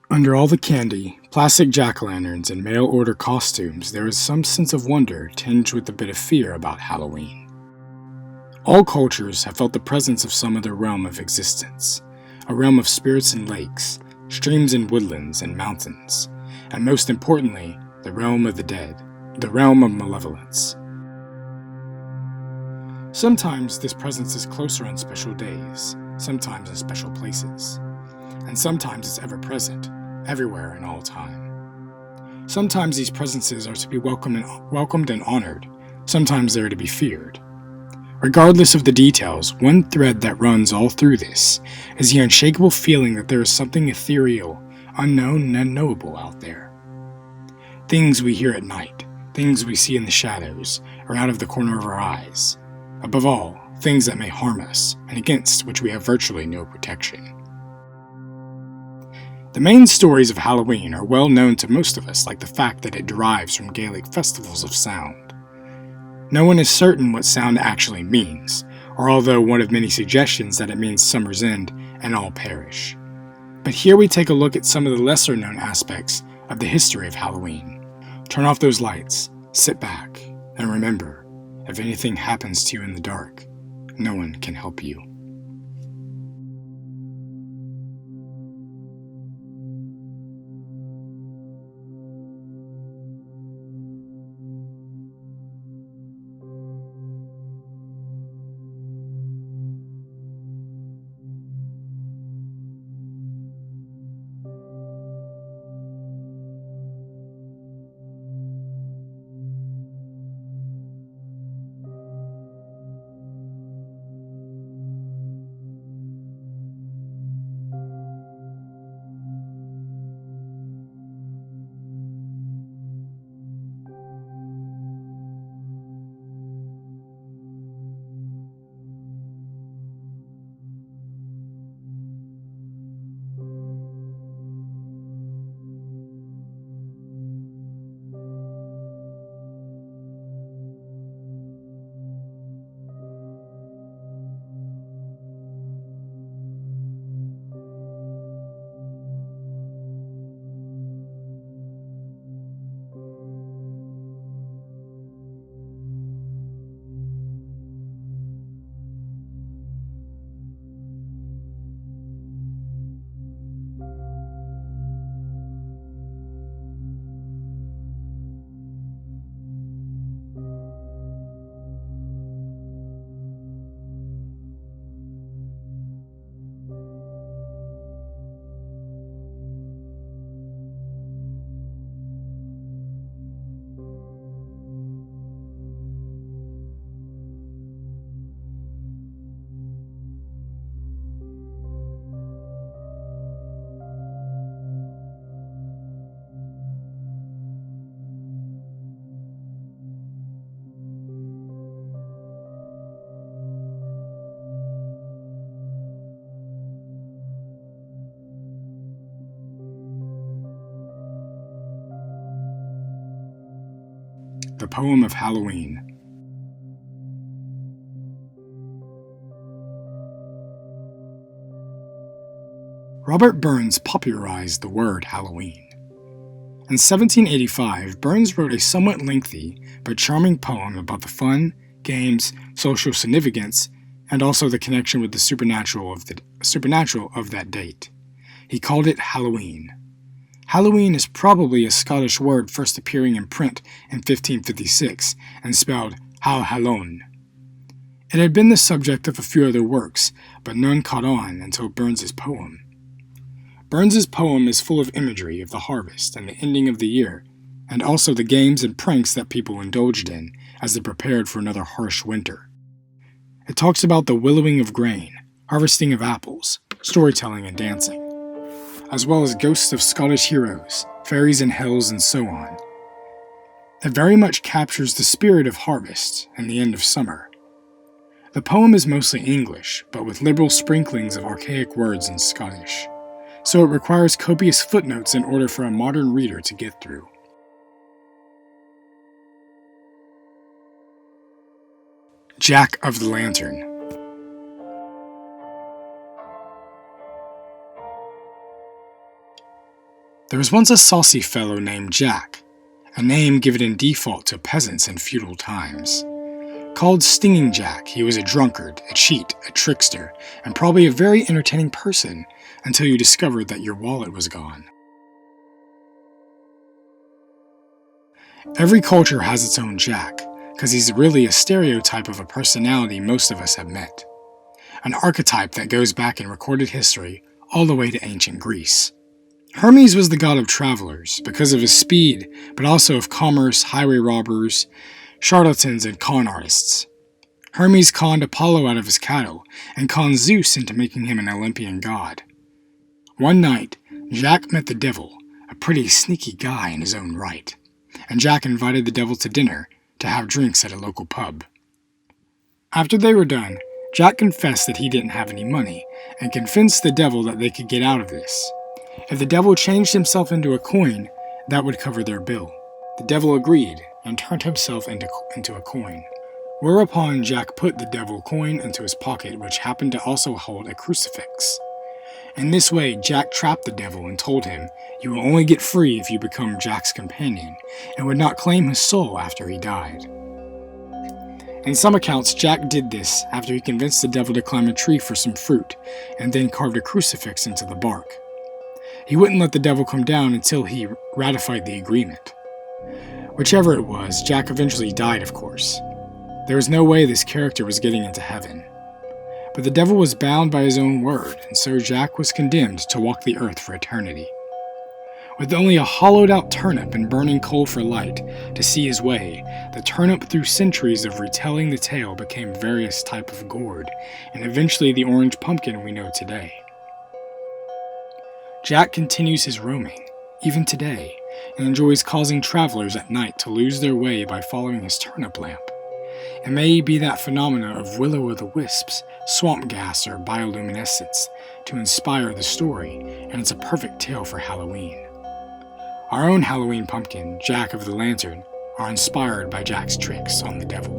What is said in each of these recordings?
Under all the candy, plastic jack-o'-lanterns, and mail-order costumes, there is some sense of wonder tinged with a bit of fear about Halloween. All cultures have felt the presence of some other realm of existence, a realm of spirits and lakes, streams and woodlands and mountains, and most importantly, the realm of the dead, the realm of malevolence. Sometimes this presence is closer on special days, sometimes in special places, and sometimes it's ever-present, everywhere and all time. Sometimes these presences are to be welcomed and honored, sometimes they are to be feared. Regardless of the details, one thread that runs all through this is the unshakable feeling that there is something ethereal, unknown, and unknowable out there. Things we hear at night, things we see in the shadows, or out of the corner of our eyes. Above all, things that may harm us, and against which we have virtually no protection. The main stories of Halloween are well known to most of us, like the fact that it derives from Gaelic festivals of sound. No one is certain what sound actually means, or although one of many suggestions that it means summer's end and all perish. But here we take a look at some of the lesser known aspects of the history of Halloween. Turn off those lights, sit back, and remember, if anything happens to you in the dark, no one can help you. The Poem of Halloween. Robert Burns popularized the word Halloween. In 1785, Burns wrote a somewhat lengthy but charming poem about the fun, games, social significance, and also the connection with the supernatural of that date. He called it Halloween. Halloween is probably a Scottish word first appearing in print in 1556 and spelled Hal-Hallon. It had been the subject of a few other works, but none caught on until Burns's poem. Burns's poem is full of imagery of the harvest and the ending of the year, and also the games and pranks that people indulged in as they prepared for another harsh winter. It talks about the willowing of grain, harvesting of apples, storytelling and dancing, as well as ghosts of Scottish heroes, fairies and hells, and so on. It very much captures the spirit of harvest and the end of summer. The poem is mostly English, but with liberal sprinklings of archaic words in Scottish, so it requires copious footnotes in order for a modern reader to get through. Jack of the Lantern. There was once a saucy fellow named Jack, a name given in default to peasants in feudal times. Called Stinging Jack, he was a drunkard, a cheat, a trickster, and probably a very entertaining person until you discovered that your wallet was gone. Every culture has its own Jack, because he's really a stereotype of a personality most of us have met. An archetype that goes back in recorded history all the way to ancient Greece. Hermes was the god of travelers because of his speed, but also of commerce, highway robbers, charlatans, and con artists. Hermes conned Apollo out of his cattle, and conned Zeus into making him an Olympian god. One night, Jack met the devil, a pretty sneaky guy in his own right, and Jack invited the devil to dinner to have drinks at a local pub. After they were done, Jack confessed that he didn't have any money, and convinced the devil that they could get out of this. If the devil changed himself into a coin, that would cover their bill. The devil agreed, and turned himself into a coin. Whereupon Jack put the devil coin into his pocket, which happened to also hold a crucifix. In this way, Jack trapped the devil and told him, "You will only get free if you become Jack's companion, and would not claim his soul after he died." In some accounts, Jack did this after he convinced the devil to climb a tree for some fruit, and then carved a crucifix into the bark. He wouldn't let the devil come down until he ratified the agreement. Whichever it was, Jack eventually died, of course. There was no way this character was getting into heaven. But the devil was bound by his own word, and so Jack was condemned to walk the earth for eternity. With only a hollowed-out turnip and burning coal for light to see his way, the turnip, through centuries of retelling the tale, became various type of gourd, and eventually the orange pumpkin we know today. Jack continues his roaming, even today, and enjoys causing travelers at night to lose their way by following his turnip lamp. It may be that phenomena of will-o'-the-wisps, swamp gas, or bioluminescence to inspire the story, and it's a perfect tale for Halloween. Our own Halloween pumpkin, Jack of the Lantern, are inspired by Jack's tricks on the devil.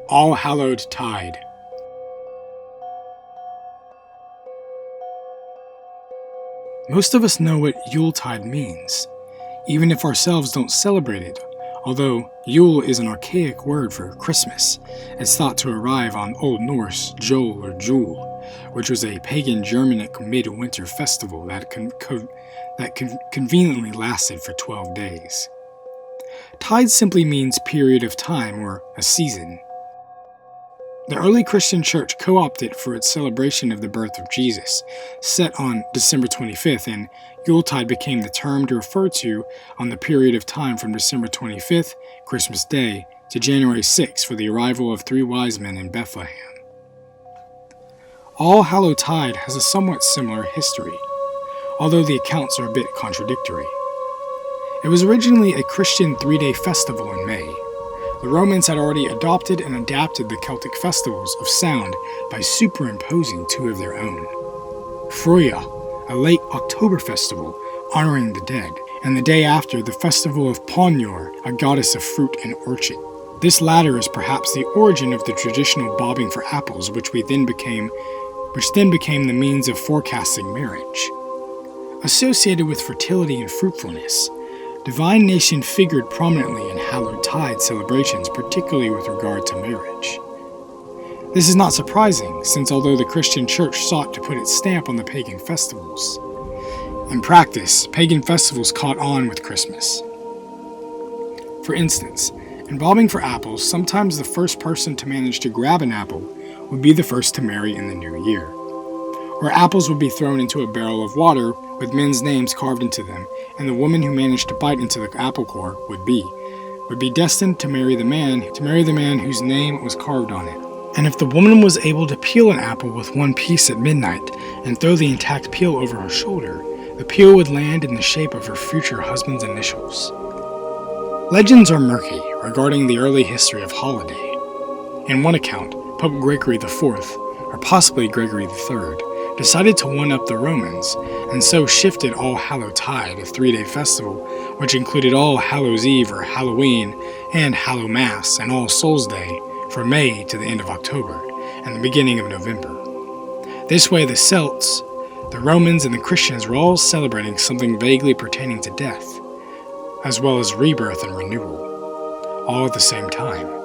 All Hallowed Tide. Most of us know what Yuletide means, even if ourselves don't celebrate it, although Yule is an archaic word for Christmas. It's thought to arrive on Old Norse Jol or Jule, which was a pagan Germanic midwinter festival that conveniently lasted for 12 days. Tide simply means period of time or a season. The early Christian church co-opted for its celebration of the birth of Jesus, set on December 25th, and Yuletide became the term to refer to on the period of time from December 25th, Christmas Day, to January 6th for the arrival of 3 wise men in Bethlehem. All Hallowtide has a somewhat similar history, although the accounts are a bit contradictory. It was originally a Christian 3-day festival in May. The Romans had already adopted and adapted the Celtic festivals of sound by superimposing 2 of their own. Fruya, a late October festival honoring the dead, and the day after, the festival of Ponyor, a goddess of fruit and orchard. This latter is perhaps the origin of the traditional bobbing for apples, which then became the means of forecasting marriage. Associated with fertility and fruitfulness, Divine Nation figured prominently in Hallowtide celebrations, particularly with regard to marriage. This is not surprising, since although the Christian church sought to put its stamp on the pagan festivals, in practice, pagan festivals caught on with Christmas. For instance, in bobbing for apples, sometimes the first person to manage to grab an apple would be the first to marry in the new year. Or apples would be thrown into a barrel of water with men's names carved into them, and the woman who managed to bite into the apple core would be destined to marry the man whose name was carved on it. And if the woman was able to peel an apple with one piece at midnight and throw the intact peel over her shoulder, the peel would land in the shape of her future husband's initials. Legends are murky regarding the early history of holiday. In one account, Pope Gregory IV, or possibly Gregory III, decided to one-up the Romans, and so shifted All Hallowtide, a 3-day festival, which included All Hallows Eve or Halloween, and Hallowmass and All Souls Day, from May to the end of October, and the beginning of November. This way the Celts, the Romans, and the Christians were all celebrating something vaguely pertaining to death, as well as rebirth and renewal, all at the same time.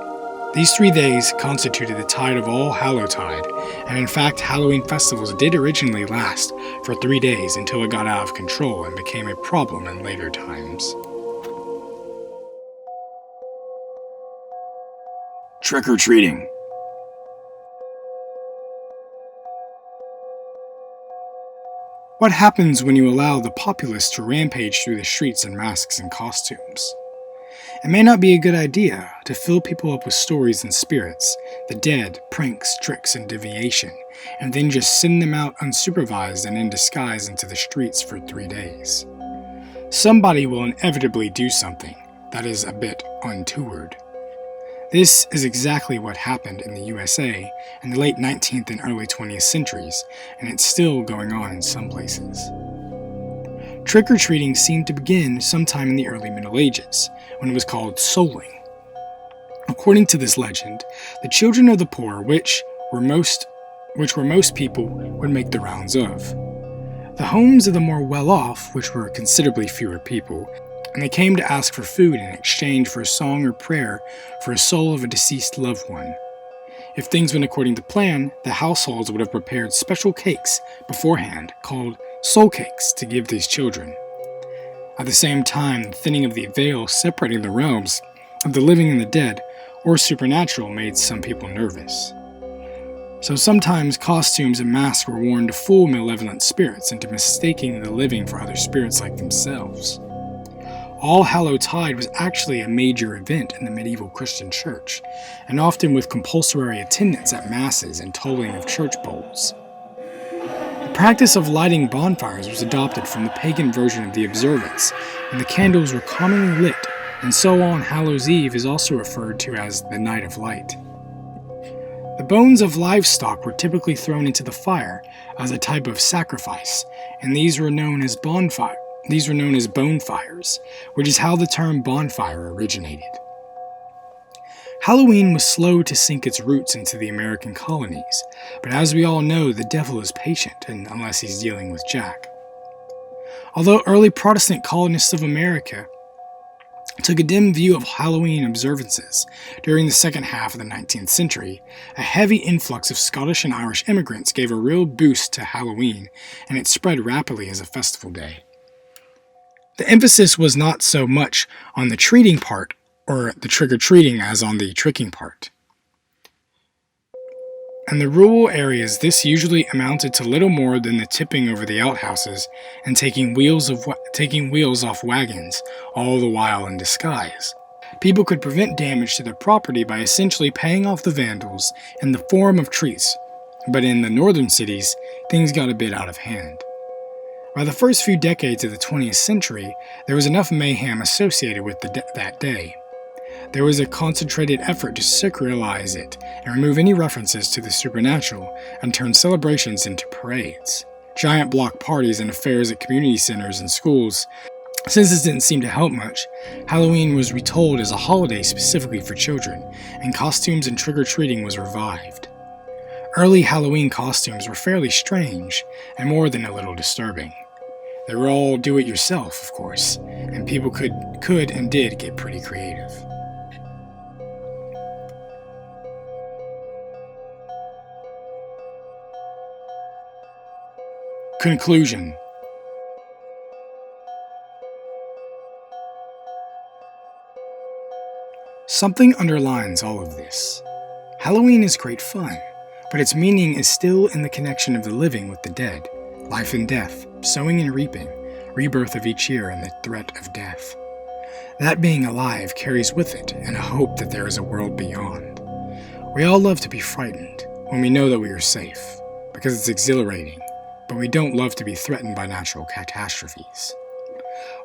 These 3 days constituted the tide of All Hallowtide, and in fact Halloween festivals did originally last for 3 days until it got out of control and became a problem in later times. Trick-or-treating. What happens when you allow the populace to rampage through the streets in masks and costumes? It may not be a good idea to fill people up with stories and spirits, the dead, pranks, tricks, and deviation, and then just send them out unsupervised and in disguise into the streets for 3 days. Somebody will inevitably do something that is a bit untoward. This is exactly what happened in the USA in the late 19th and early 20th centuries, and it's still going on in some places. Trick-or-treating seemed to begin sometime in the early Middle Ages, when it was called souling. According to this legend, the children of the poor, which were most people, would make the rounds of. The homes of the more well-off, which were considerably fewer people, and they came to ask for food in exchange for a song or prayer for a soul of a deceased loved one. If things went according to plan, the households would have prepared special cakes beforehand called soul cakes to give these children. At the same time, the thinning of the veil separating the realms of the living and the dead, or supernatural, made some people nervous. So sometimes costumes and masks were worn to fool malevolent spirits into mistaking the living for other spirits like themselves. All Hallowtide was actually a major event in the medieval Christian church, and often with compulsory attendance at masses and tolling of church bowls. The practice of lighting bonfires was adopted from the pagan version of the observance, and the candles were commonly lit, and so on Hallows Eve is also referred to as the Night of Light. The bones of livestock were typically thrown into the fire as a type of sacrifice, and these were known as bonfires, which is how the term bonfire originated. Halloween was slow to sink its roots into the American colonies, but as we all know, the devil is patient, unless he's dealing with Jack. Although early Protestant colonists of America took a dim view of Halloween observances during the second half of the 19th century, a heavy influx of Scottish and Irish immigrants gave a real boost to Halloween, and it spread rapidly as a festival day. The emphasis was not so much on the treating part, or the trick-or-treating, as on the tricking part. In the rural areas, this usually amounted to little more than the tipping over the outhouses and taking wheels off wagons, all the while in disguise. People could prevent damage to their property by essentially paying off the vandals in the form of treats, but in the northern cities, things got a bit out of hand. By the first few decades of the 20th century, there was enough mayhem associated with that day. There was a concentrated effort to secularize it and remove any references to the supernatural and turn celebrations into parades, giant block parties, and affairs at community centers and schools. Since this didn't seem to help much, Halloween was retold as a holiday specifically for children, and costumes and trick-or-treating was revived. Early Halloween costumes were fairly strange and more than a little disturbing. They were all do-it-yourself, of course, and people could and did get pretty creative. Conclusion. Something underlines all of this. Halloween is great fun, but its meaning is still in the connection of the living with the dead, life and death, sowing and reaping, rebirth of each year, and the threat of death. That being alive carries with it and a hope that there is a world beyond. We all love to be frightened when we know that we are safe, because it's exhilarating, but we don't love to be threatened by natural catastrophes.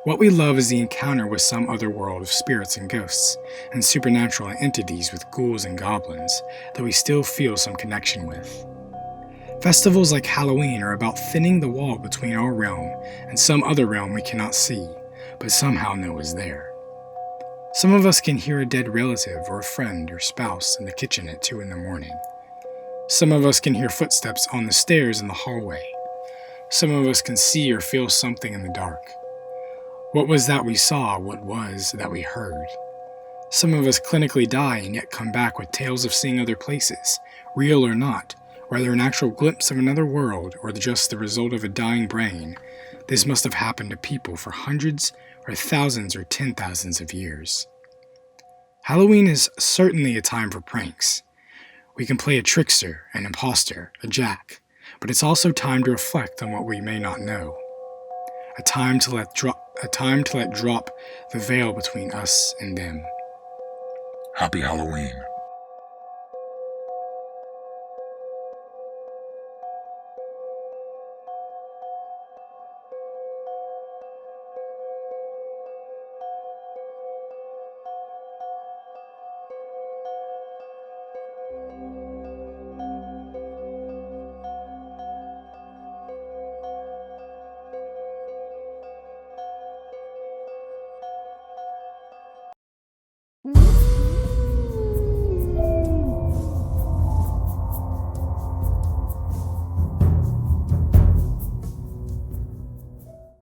What we love is the encounter with some other world of spirits and ghosts, and supernatural entities with ghouls and goblins that we still feel some connection with. Festivals like Halloween are about thinning the wall between our realm and some other realm we cannot see, but somehow know is there. Some of us can hear a dead relative or a friend or spouse in the kitchen at 2 in the morning. Some of us can hear footsteps on the stairs in the hallway. Some of us can see or feel something in the dark. What was that we saw? What was that we heard? Some of us clinically die and yet come back with tales of seeing other places, real or not, whether an actual glimpse of another world or just the result of a dying brain. This must have happened to people for hundreds or thousands or 10,000s of years. Halloween is certainly a time for pranks. We can play a trickster, an imposter, a jack, but it's also time to reflect on what we may not know. A time to let drop the veil between us and them. Happy Halloween. Mm-hmm.